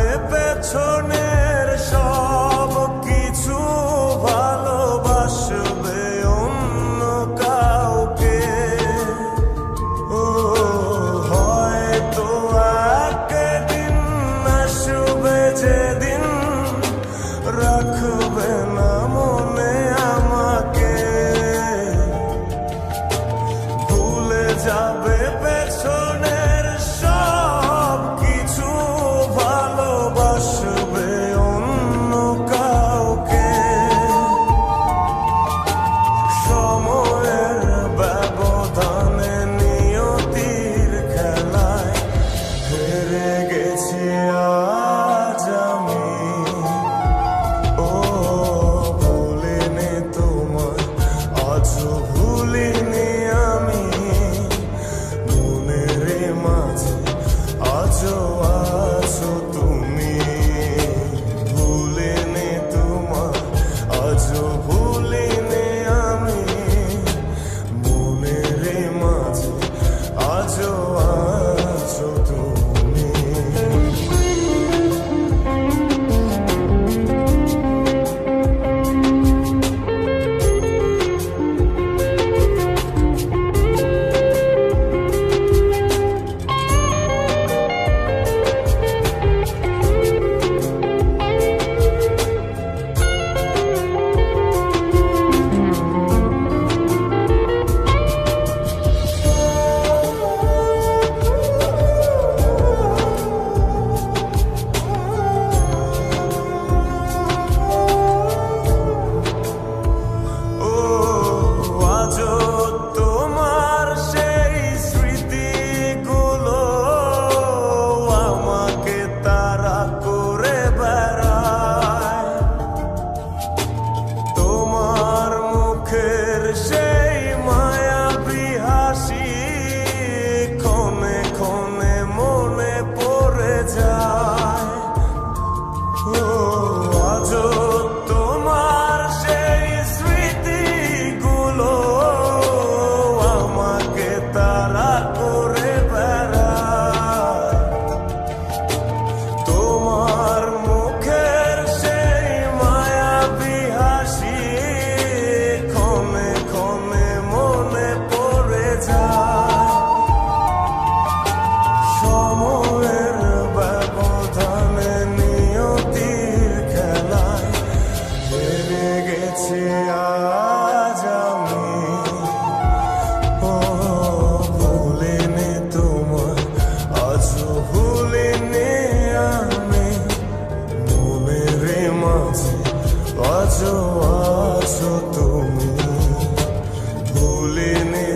যাবে পেছনের সব কিছু, ভালোবাসবে অন্য কাউকে। ও হয়তো একদিন আসবে যেদিন রাখবে না মনে আমাকে, ভুলে যাবে পেছনের সব কিছু, ভালোবাসবে অন্য কাউকে। সময়ের ব্যবধানে নিয়তির খেলায় হেরে গেছি আজ আমি। ও ভুলিনি তোমায়, আজও ভুলিনি আমি, মনের মাঝে আজও আছো তুমি। ভুলিনি তোমায়, আজও ভুলিনি আমি, মনের মাঝে আজও আছো তুমি। ও আজও তোমার সেই স্মৃতিগুলো আমাকে তাড়া করে বেড়ায়। তোমার মুখের সেই মায়াবী হাসি ক্ষণে ক্ষণে মনে পড়ে যায়। ও আজও তোমার সেই স্মৃতিগুলো আমাকে তাড়া করে বেড়ায়। তোমার মুখের সেই মায়াবী হাসি ক্ষণে ক্ষণে মনে পড়ে যায়। সময়ের ব্যবধানে নিয়তির খেলায় হেরে গেছি আজ আমি। ও ভুলিনি তোমায়, আজও ভুলিনি আমি, মনের মাঝে আজও আছো তুমি। ভুলিনি